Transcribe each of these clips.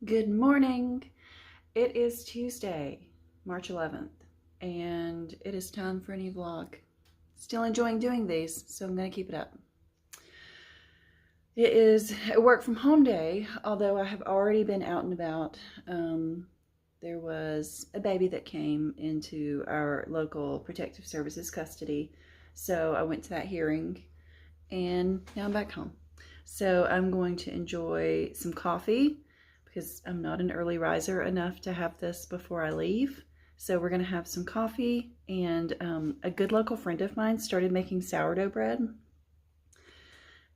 Good morning. It is Tuesday, March 11th, and it is time for a new vlog. Still enjoying doing these, so I'm going to keep it up. It is a work from home day, although I have already been out and about. There was a baby that came into our local protective services custody, so I went to that hearing, and now I'm back home. So I'm going to enjoy some coffee, because I'm not an early riser enough to have this before I leave. So we're gonna have some coffee, and a good local friend of mine started making sourdough bread,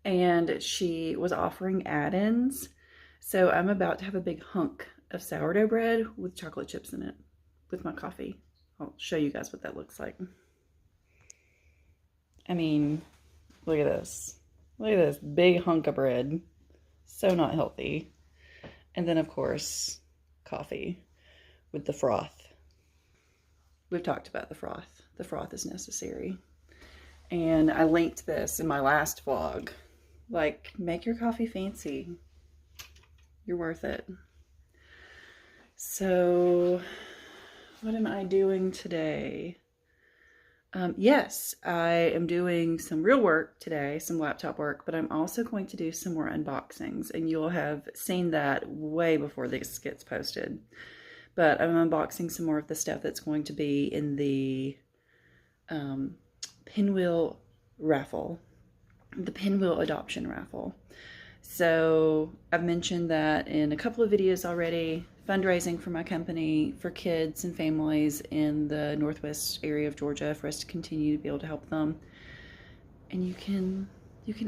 and she was offering add-ins. So I'm about to have a big hunk of sourdough bread with chocolate chips in it with my coffee. I'll show you guys what that looks like. I mean, look at this. Look at this big hunk of bread. So not healthy. And then, of course, coffee with the froth. We've talked about the froth. The froth is necessary. And I linked this in my last vlog. Like, make your coffee fancy. You're worth it. So, what am I doing today? Yes, I am doing some real work today, some laptop work, but I'm also going to do some more unboxings, and you'll have seen that way before this gets posted. But I'm unboxing some more of the stuff that's going to be in the Pinwheel raffle, the Pinwheel adoption raffle. So I've mentioned that in a couple of videos already. Fundraising for my company for kids and families in the northwest area of Georgia for us to continue to be able to help them. And you can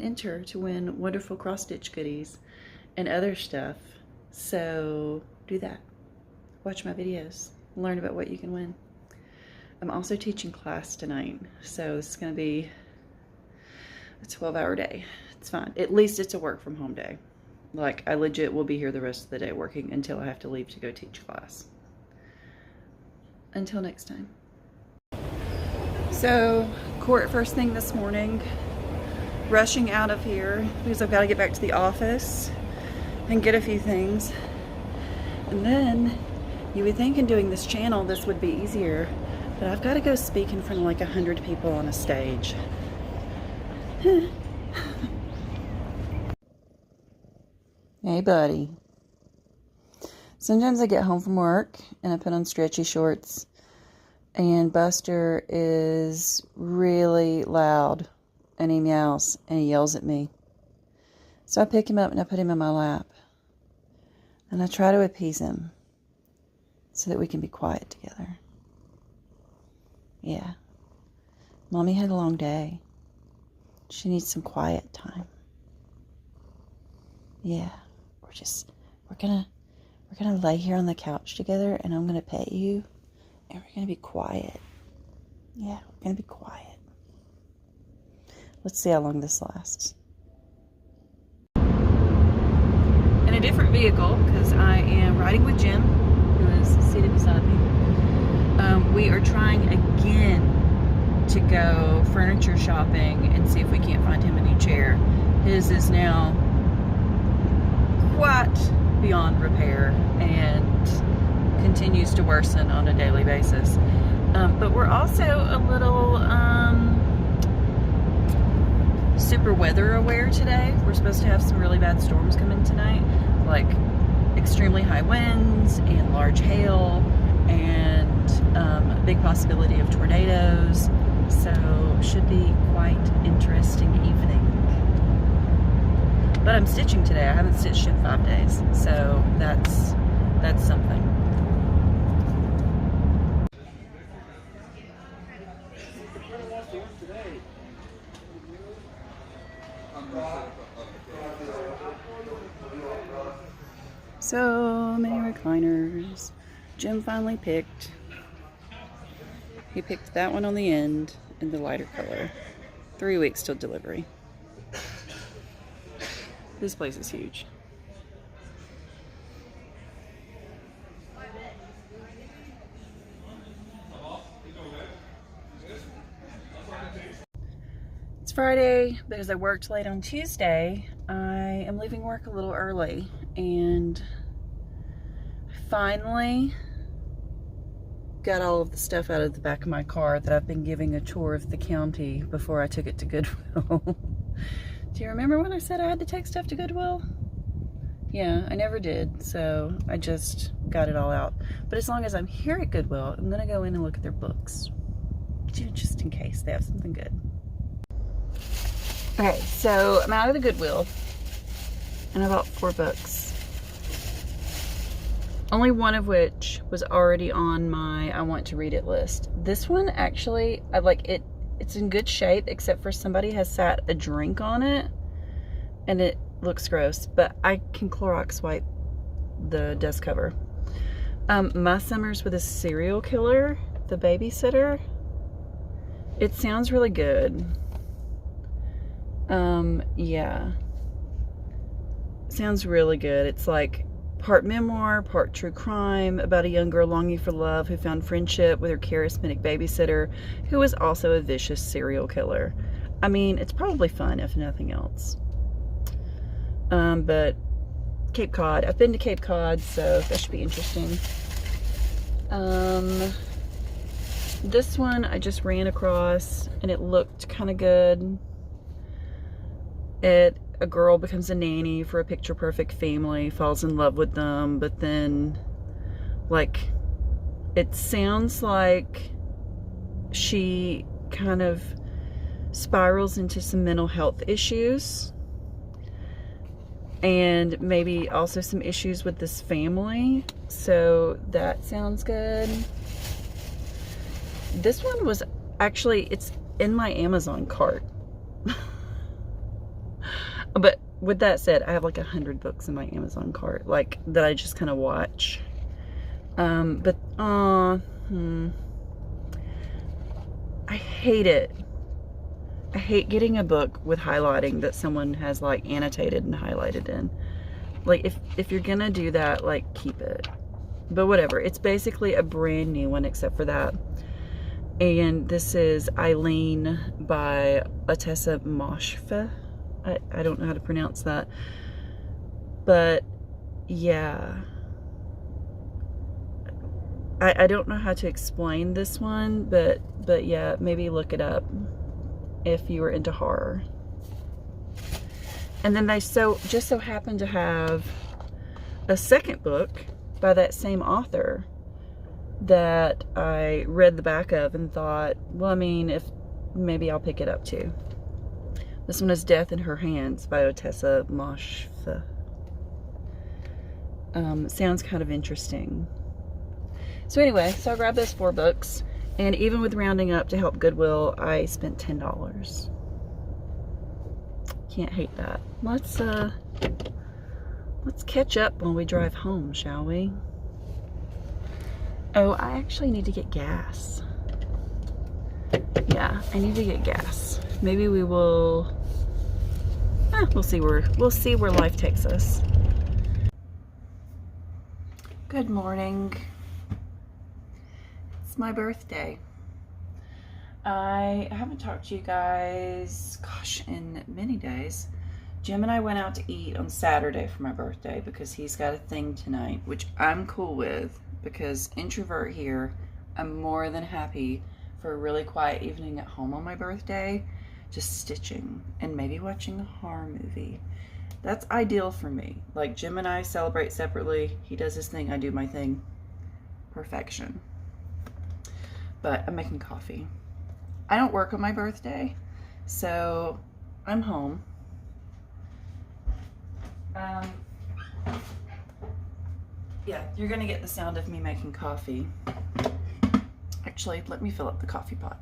enter to win wonderful cross-stitch goodies and other stuff. So do that. Watch my videos. Learn about what you can win. I'm also teaching class tonight, so this is going to be a 12-hour day. It's fine. At least it's a work from home day. Like, I legit will be here the rest of the day working until I have to leave to go teach class. Until next time. So, court first thing this morning. Rushing out of here because I've got to get back to the office and get a few things. And then, you would think in doing this channel this would be easier, but I've got to go speak in front of like 100 people on a stage. Hey, buddy. Sometimes I get home from work and I put on stretchy shorts, and Buster is really loud and he meows and he yells at me. So I pick him up and I put him in my lap and I try to appease him so that we can be quiet together. Yeah. Mommy had a long day. She needs some quiet time. Yeah. We're gonna lay here on the couch together, and I'm gonna pet you, and we're gonna be quiet. Yeah, we're gonna be quiet. Let's see how long this lasts. In a different vehicle, because I am riding with Jim, who is seated beside me. We are trying again to go furniture shopping and see if we can't find him a new chair. His is now quite beyond repair and continues to worsen on a daily basis. But we're also a little super weather aware today. We're supposed to have some really bad storms come in tonight, like extremely high winds and large hail and a big possibility of tornadoes. So should be quite interesting evening. But I'm stitching today. I haven't stitched in 5 days, so that's something. So many recliners. Jim finally picked. He picked that one on the end in the lighter color. 3 weeks till delivery. This place is huge. It's Friday because I worked late on Tuesday. I am leaving work a little early, and finally got all of the stuff out of the back of my car that I've been giving a tour of the county before I took it to Goodwill. Do you remember when I said I had to take stuff to Goodwill? Yeah, I never did, so I just got it all out. But as long as I'm here at Goodwill, I'm gonna go in and look at their books, just in case they have something good. Okay, so I'm out of the Goodwill, and I bought 4 books. Only one of which was already on my I want to read it list. This one, actually, I like it. It's in good shape, except for somebody has sat a drink on it, and it looks gross, but I can Clorox wipe the desk cover. My Summers with a Serial Killer, The Babysitter. It sounds really good. Yeah. Sounds really good. It's like part memoir, part true crime about a young girl longing for love who found friendship with her charismatic babysitter, who was also a vicious serial killer. I mean, it's probably fun if nothing else. But Cape Cod, I've been to Cape Cod, so that should be interesting. This one I just ran across and it looked kind of good. A girl becomes a nanny for a picture-perfect family, falls in love with them, but then, like, it sounds like she kind of spirals into some mental health issues and maybe also some issues with this family, so that sounds good. This one was actually, it's in my Amazon cart. But with that said, I have like 100 books in my Amazon cart, like, that I just kind of watch. I hate it. I hate getting a book with highlighting that someone has like annotated and highlighted in. Like, if you're gonna do that, like, keep it. But whatever. It's basically a brand new one except for that. And this is Eileen by Ottessa Moshfegh. I don't know how to pronounce that, but yeah, I don't know how to explain this one, but yeah, maybe look it up if you were into horror. And then they just so happen to have a second book by that same author that I read the back of and thought, well, I mean, if maybe I'll pick it up too. This one is Death in Her Hands by Ottessa Moshfegh. Sounds kind of interesting. So anyway, so I grabbed those 4 books, and even with rounding up to help Goodwill, I spent $10. Can't hate that. Let's catch up when we drive home, shall we? Oh, I actually need to get gas. Yeah, I need to get gas. Maybe we will, we'll see where life takes us. Good morning. It's my birthday. I haven't talked to you guys, gosh, in many days. Jim and I went out to eat on Saturday for my birthday because he's got a thing tonight, which I'm cool with because introvert here, I'm more than happy for a really quiet evening at home on my birthday, just stitching and maybe watching a horror movie. That's ideal for me. Like, Jim and I celebrate separately. He does his thing, I do my thing. Perfection. But I'm making coffee. I don't work on my birthday, so I'm home. Yeah, you're gonna get the sound of me making coffee. Actually, let me fill up the coffee pot.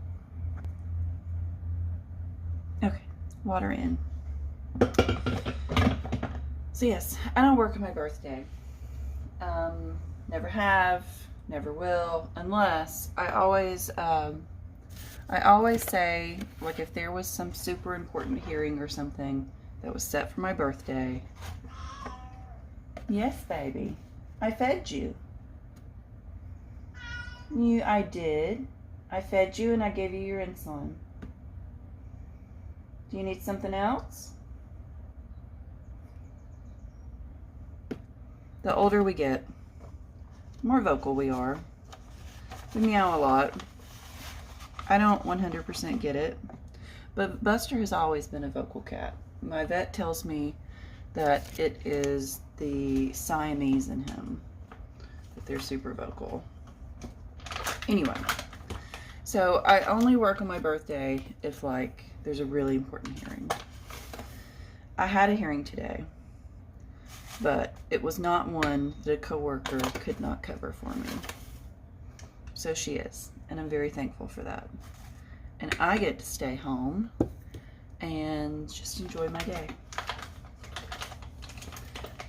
Okay, water in. So yes, I don't work on my birthday. Never have, never will, unless I always say, like, if there was some super important hearing or something that was set for my birthday. Yes, baby. I fed you. I did. I fed you and I gave you your insulin. Do you need something else? The older we get, the more vocal we are. We meow a lot. I don't 100% get it, but Buster has always been a vocal cat. My vet tells me that it is the Siamese in him, that they're super vocal. Anyway, so I only work on my birthday if like there's a really important hearing. I had a hearing today, but it was not one that a coworker could not cover for me. So she is, and I'm very thankful for that. And I get to stay home and just enjoy my day.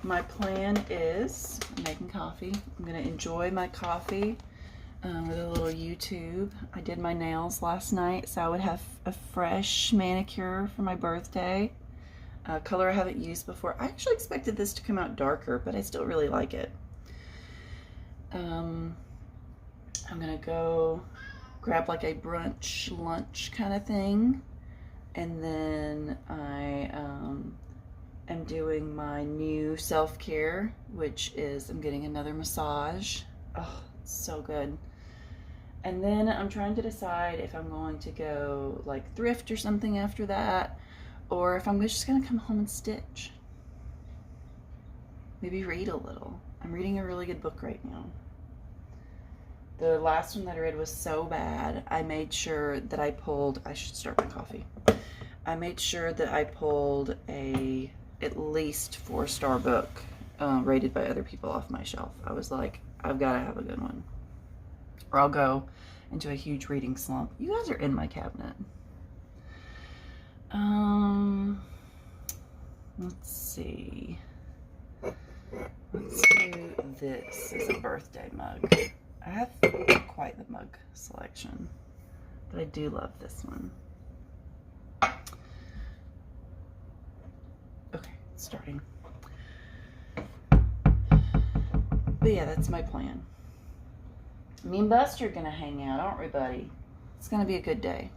My plan is making coffee. I'm gonna enjoy my coffee with a little YouTube. I did my nails last night, so I would have a fresh manicure for my birthday. Color I haven't used before. I actually expected this to come out darker, but I still really like it. I'm gonna go grab like a brunch lunch kind of thing, and then I am doing my new self-care, which is I'm getting another massage. Oh, it's so good. And then I'm trying to decide if I'm going to go like thrift or something after that, or if I'm just gonna come home and stitch. Maybe read a little. I'm reading a really good book right now. The last one that I read was so bad, I made sure that I pulled, I should start my coffee. I made sure that I pulled a at least 4-star book rated by other people off my shelf. I was like, I've got to have a good one, or I'll go into a huge reading slump. You guys are in my cabinet. Let's see. Let's do this as a birthday mug. I have quite the mug selection, but I do love this one. Okay, starting. But yeah, that's my plan. Me and Buster are gonna hang out, aren't we, buddy? It's gonna be a good day.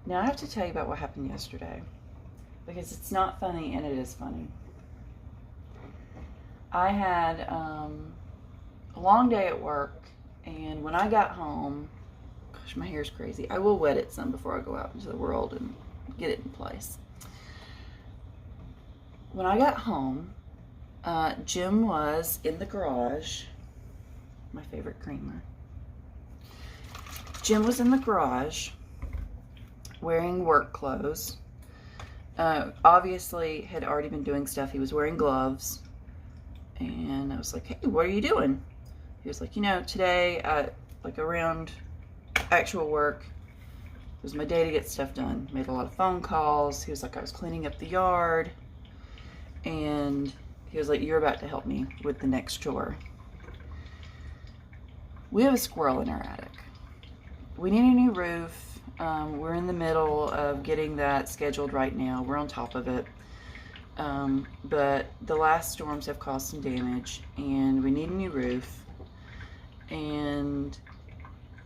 Now I have to tell you about what happened yesterday, because it's not funny and it is funny. I had a long day at work, and when I got home, gosh, my hair's crazy. I will wet it some before I go out into the world and get it in place. When I got home, Jim was in the garage, my favorite creamer. Jim was in the garage wearing work clothes. Obviously had already been doing stuff. He was wearing gloves. And I was like, hey, what are you doing? He was like, you know, today, like around actual work, it was my day to get stuff done. Made a lot of phone calls. He was like, I was cleaning up the yard. And he was like, you're about to help me with the next chore. We have a squirrel in our attic. We need a new roof. We're in the middle of getting that scheduled right now. We're on top of it. But the last storms have caused some damage, and we need a new roof. And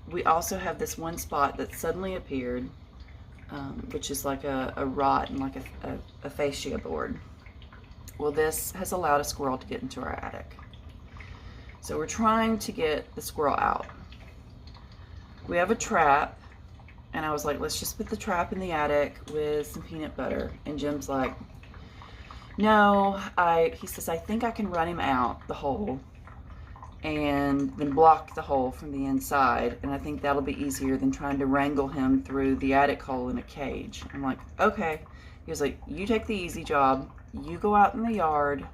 we also have this one spot that suddenly appeared, which is like a rot and like a fascia board. Well, this has allowed a squirrel to get into our attic. So we're trying to get the squirrel out. We have a trap, and I was like, let's just put the trap in the attic with some peanut butter. And Jim's like, no, he says, I think I can run him out the hole and then block the hole from the inside, and I think that'll be easier than trying to wrangle him through the attic hole in a cage. I'm like, okay. He was like, you take the easy job, you go out in the yard,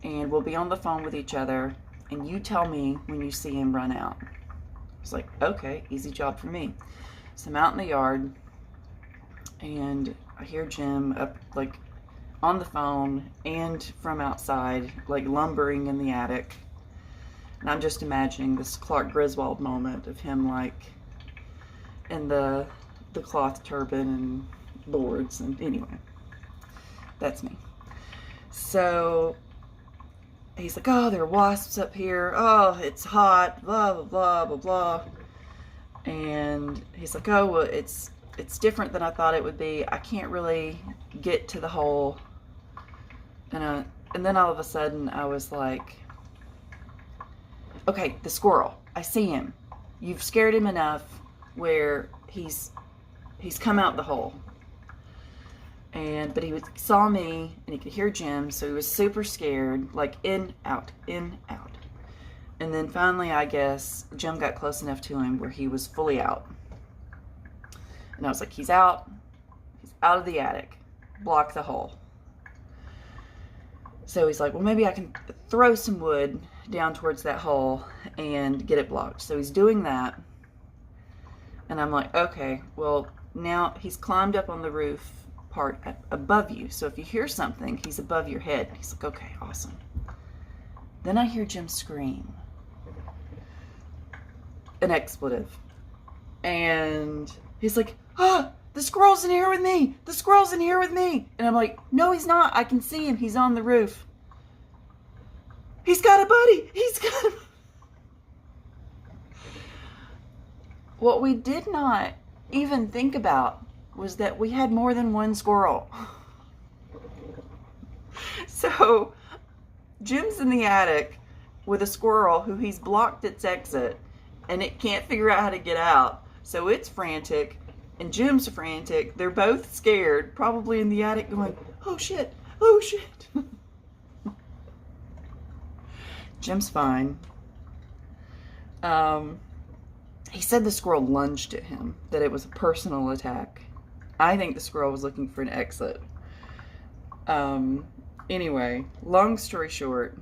and we'll be on the phone with each other, and you tell me when you see him run out. I was like, okay, easy job for me. So I'm out in the yard, and I hear Jim up, like, on the phone and from outside, like lumbering in the attic. And I'm just imagining this Clark Griswold moment of him like in the cloth turban and boards. And anyway, that's me. So he's like, oh, there are wasps up here. Oh, it's hot, blah, blah, blah, blah, blah. And he's like, oh, well, it's different than I thought it would be. I can't really get to the hole. And then all of a sudden I was like, okay, the squirrel, I see him. You've scared him enough where he's come out the hole. But he saw me and he could hear Jim, so he was super scared, like in, out, in, out. And then finally, I guess, Jim got close enough to him where he was fully out. And I was like, he's out of the attic, block the hole. So he's like, well, maybe I can throw some wood down towards that hole and get it blocked. So he's doing that. And I'm like, okay, well, now he's climbed up on the roof part above you. So if you hear something, he's above your head. He's like, okay, awesome. Then I hear Jim scream an expletive. And he's like, ah, the squirrel's in here with me. The squirrel's in here with me. And I'm like, no, he's not. I can see him. He's on the roof. He's got a buddy. He's got a... What we did not even think about was that we had more than one squirrel. So Jim's in the attic with a squirrel who he's blocked its exit, and it can't figure out how to get out. So it's frantic, and Jim's frantic. They're both scared, probably in the attic going, oh shit, oh shit. Jim's fine. He said the squirrel lunged at him, that it was a personal attack. I think the squirrel was looking for an exit. Anyway, long story short,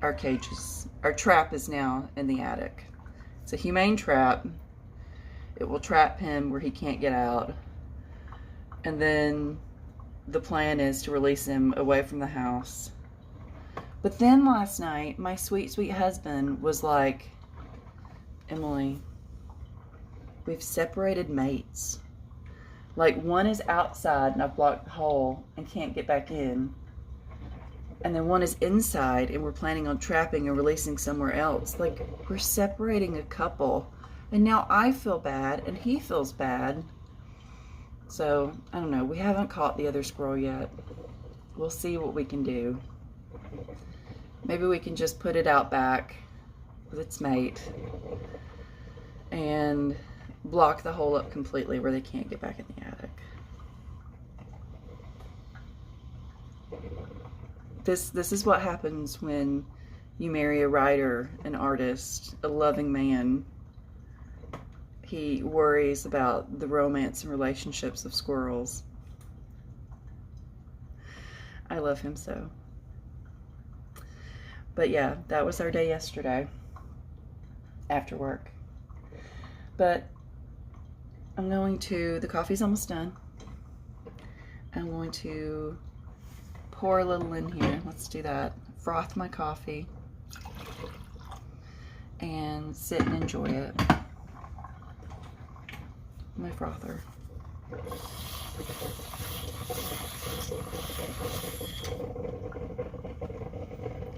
our trap is now in the attic. It's a humane trap. It will trap him where he can't get out. And then the plan is to release him away from the house. But then last night, my sweet, sweet husband was like, Emily, we've separated mates. Like, one is outside and I've blocked the hole and can't get back in. And then one is inside and we're planning on trapping and releasing somewhere else. Like, we're separating a couple. And now I feel bad and he feels bad. So, I don't know. We haven't caught the other squirrel yet. We'll see what we can do. Maybe we can just put it out back with its mate and block the hole up completely where they can't get back in the attic. This is what happens when you marry a writer, an artist, a loving man. He worries about the romance and relationships of squirrels. I love him so. But yeah, that was our day yesterday after work. But the coffee's almost done. I'm going to pour a little in here. Let's do that. Froth my coffee and sit and enjoy it. My frother.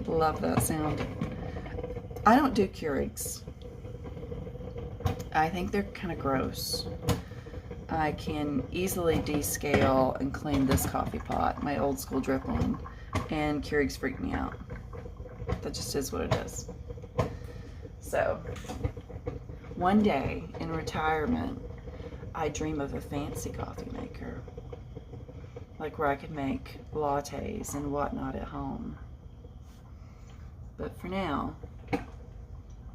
Love that sound. I don't do Keurigs. I think they're kind of gross. I can easily descale and clean this coffee pot, my old school drip one, and Keurigs freak me out. That just is what it is. So, one day in retirement, I dream of a fancy coffee maker, like where I could make lattes and whatnot at home. But for now,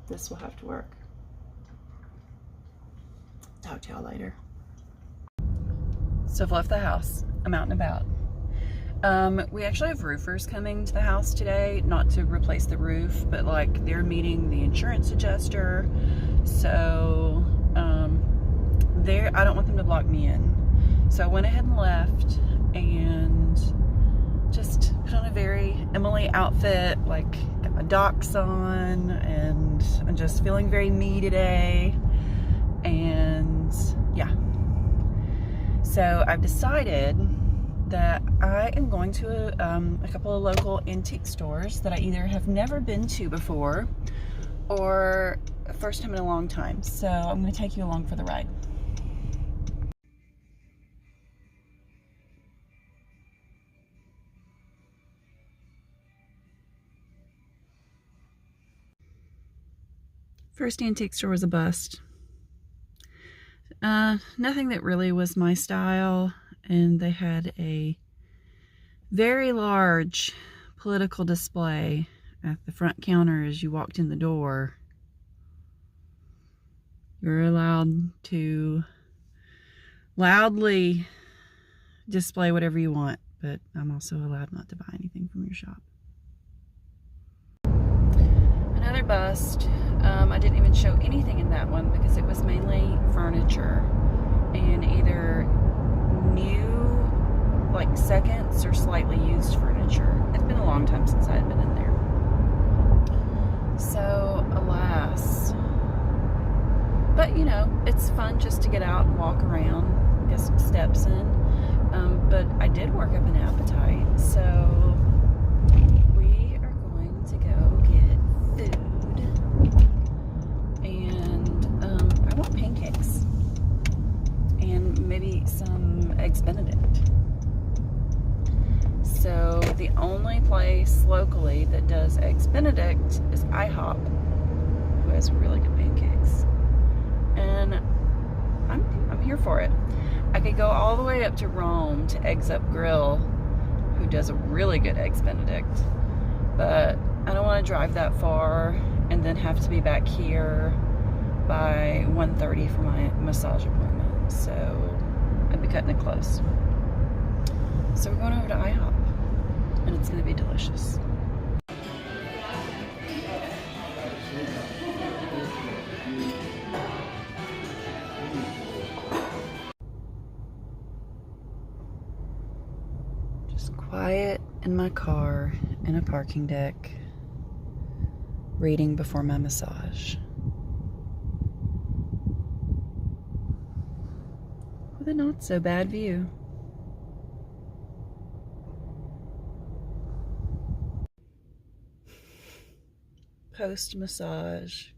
this will have to work. Talk to y'all later. So I've left the house. I'm out and about. We actually have roofers coming to the house today, not to replace the roof, but like they're meeting the insurance adjuster. So I don't want them to block me in. So I went ahead and left and just put on a very Emily outfit, like got my docs on, and I'm just feeling very me today. And yeah. So I've decided that I am going to a couple of local antique stores that I either have never been to before or first time in a long time. So I'm going to take you along for the ride. First antique store was a bust. Nothing that really was my style, and they had a very large political display at the front counter as you walked in the door. You're allowed to loudly display whatever you want, but I'm also allowed not to buy anything from your shop. Another bust. I didn't even show anything in that one because it was mainly furniture and either new, like seconds, or slightly used furniture. It's been a long time since I had been in there. So, alas. But, you know, it's fun just to get out and walk around, get some steps in. But I did work up an appetite, so we are going to go get food. And I want pancakes and maybe some Eggs Benedict. So the only place locally that does Eggs Benedict is IHOP, who has really good pancakes. And I'm here for it. I could go all the way up to Rome to Eggs Up Grill, who does a really good Eggs Benedict, but I don't want to drive that far and then have to be back here by 1:30 for my massage appointment, so I'd be cutting it close. So we're going over to IHOP, and it's going to be delicious. Quiet in my car in a parking deck, reading before my massage. With a not so bad view. Post massage.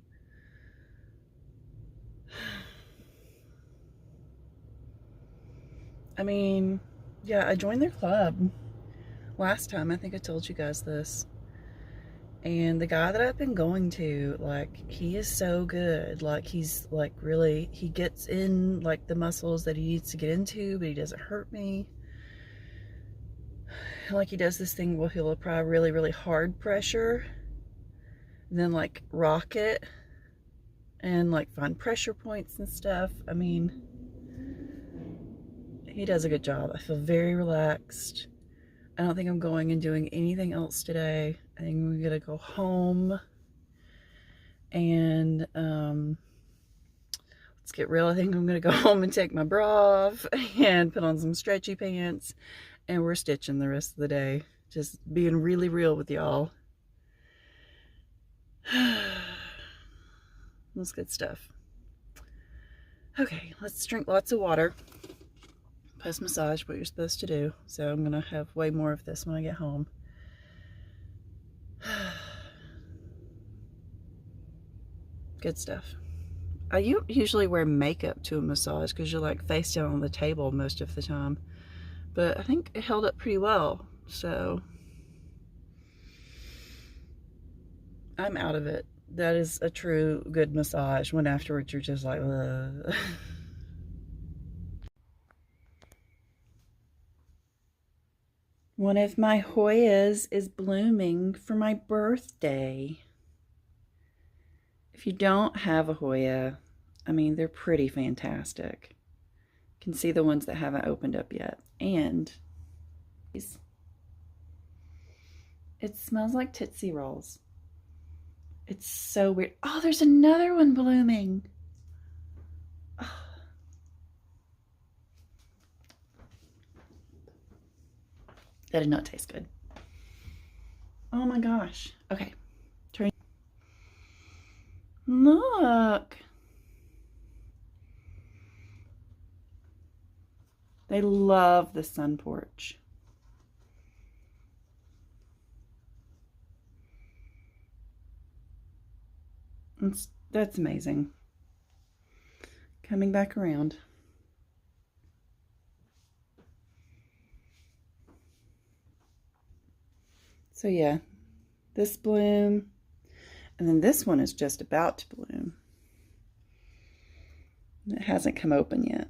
I mean, yeah, I joined their club last time. I think I told you guys this. And the guy that I've been going to, like, he is so good. Like, he's like really, he gets in like the muscles that he needs to get into, but he doesn't hurt me. Like, he does this thing where he'll apply really, really hard pressure, and then like rock it and like find pressure points and stuff. I mean, he does a good job. I feel very relaxed. I don't think I'm going and doing anything else today. I think I'm gonna go home and let's get real. I think I'm gonna go home and take my bra off and put on some stretchy pants, and we're stitching the rest of the day. Just being really real with y'all. That's good stuff. Okay, let's drink lots of water. Post massage, what you're supposed to do. So I'm gonna have way more of this when I get home. Good stuff. I usually wear makeup to a massage because you're like face down on the table most of the time, but I think it held up pretty well, so I'm out of it. That is a true good massage, when afterwards you're just like, ugh. One of my Hoyas is blooming for my birthday. If you don't have a Hoya, I mean, they're pretty fantastic. You can see the ones that haven't opened up yet. And it smells like Tootsie Rolls. It's so weird. Oh, there's another one blooming. Oh. That did not taste good. Oh my gosh. Okay. Turn. Look. They love the sun porch. That's amazing. Coming back around. So yeah, this bloom, And then this one is just about to bloom. It hasn't come open yet.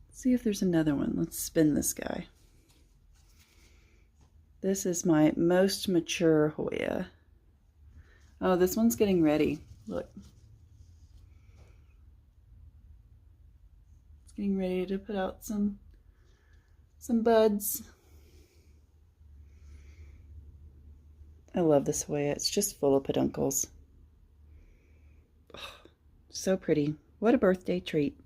Let's see if there's another one. Let's spin this guy. This is my most mature Hoya. Oh, this one's getting ready. Look. It's getting ready to put out some buds. I love this Hoya. It's just full of peduncles. Oh, so pretty. What a birthday treat.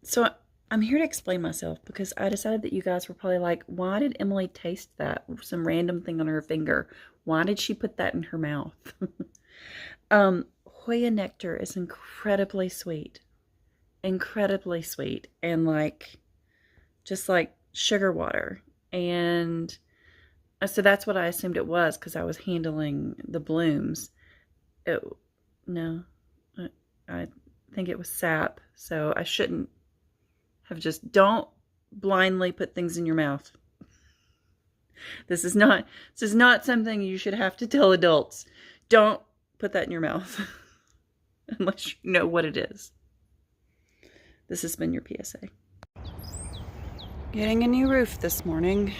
So I'm here to explain myself because I decided that you guys were probably like, why did Emily taste that? Some random thing on her finger. Why did she put that in her mouth? Hoya nectar is incredibly sweet. Incredibly sweet. And like, just like sugar water. And so that's what I assumed it was because I was handling the blooms. No, I think it was sap. So I shouldn't have just, don't blindly put things in your mouth. This is not something you should have to tell adults. Don't put that in your mouth unless you know what it is. This has been your PSA. Getting a new roof this morning.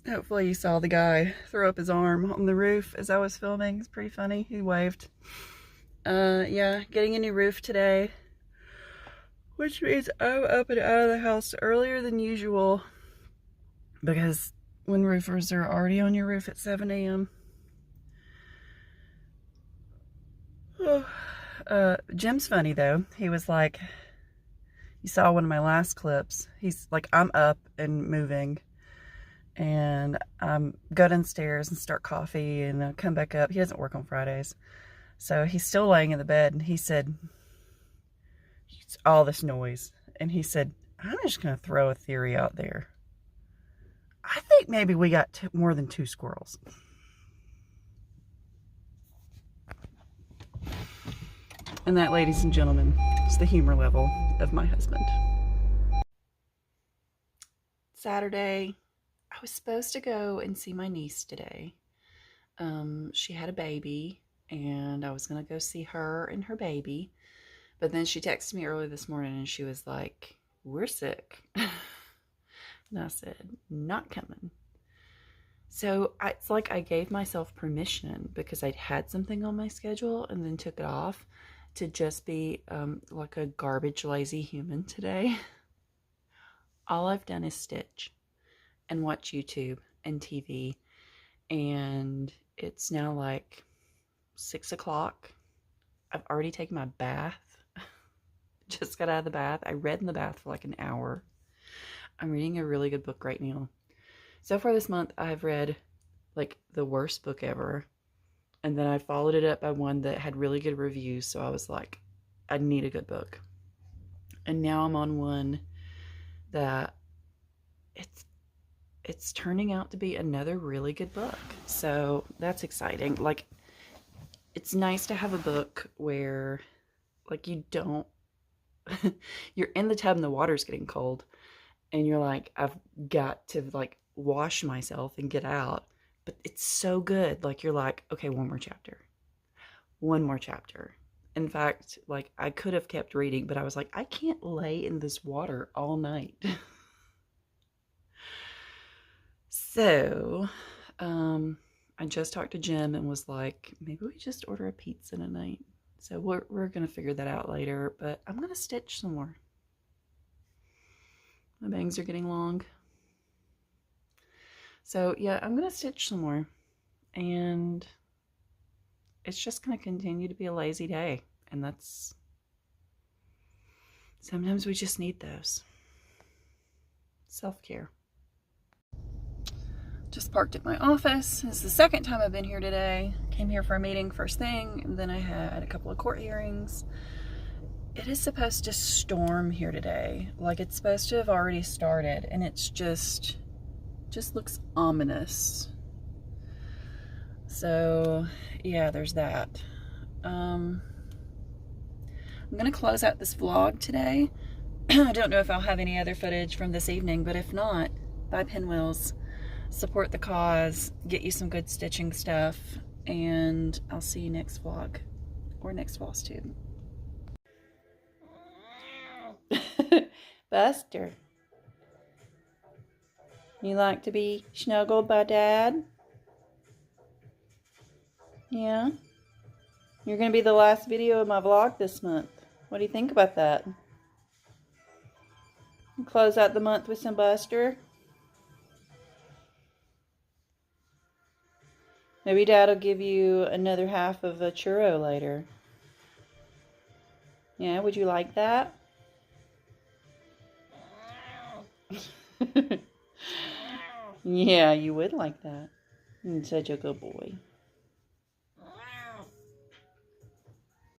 Hopefully you saw the guy throw up his arm on the roof as I was filming. It's pretty funny. He waved. Yeah, getting a new roof today, which means I'm up and out of the house earlier than usual because when roofers are already on your roof at 7 a.m. Jim's funny though. He was like, you saw one of my last clips. He's like, I'm up and moving and go downstairs and start coffee and I'll come back up. He doesn't work on Fridays. So he's still laying in the bed and he said, it's all this noise. And he said, I'm just going to throw a theory out there. I think maybe we got more than 2 squirrels. And that, ladies and gentlemen, is the humor level of my husband. Saturday, I was supposed to go and see my niece today. She had a baby. And I was going to go see her and her baby. But then she texted me early this morning and she was like, we're sick. And I said, not coming. So it's like I gave myself permission because I'd had something on my schedule and then took it off to just be like a garbage lazy human today. All I've done is stitch and watch YouTube and TV. And it's now like 6 o'clock. I've already taken my bath. Just got out of the bath. I read in the bath for like an hour. I'm reading a really good book right now. So far this month, I've read like the worst book ever. And then I followed it up by one that had really good reviews. So I was like, I need a good book. And now I'm on one that it's turning out to be another really good book. So that's exciting. Like, it's nice to have a book where, like, you don't, you're in the tub and the water's getting cold, and you're like, I've got to, like, wash myself and get out, but it's so good. Like, you're like, okay, one more chapter. One more chapter. In fact, like, I could have kept reading, but I was like, I can't lay in this water all night. So, I just talked to Jim and was like, maybe we just order a pizza tonight. So we're going to figure that out later, but I'm going to stitch some more. My bangs are getting long. So yeah, I'm going to stitch some more. And it's just going to continue to be a lazy day. And that's, sometimes we just need those. Self-care. Just parked at my office. This is the second time I've been here today. Came here for a meeting first thing, and then I had a couple of court hearings. It is supposed to storm here today. Like, it's supposed to have already started, and it's just looks ominous. So yeah, there's that. I'm gonna close out this vlog today I don't know if I'll have any other footage from this evening, but if not, buy Pinwheels, support the cause, get you some good stitching stuff, and I'll see you next vlog or next floss tube. Buster, you like to be snuggled by Dad? Yeah? You're going to be the last video of my vlog this month. What do you think about that? Close out the month with some Buster. Maybe Dad will give you another half of a churro later. Yeah, would you like that? Yeah, you would like that. You're such a good boy.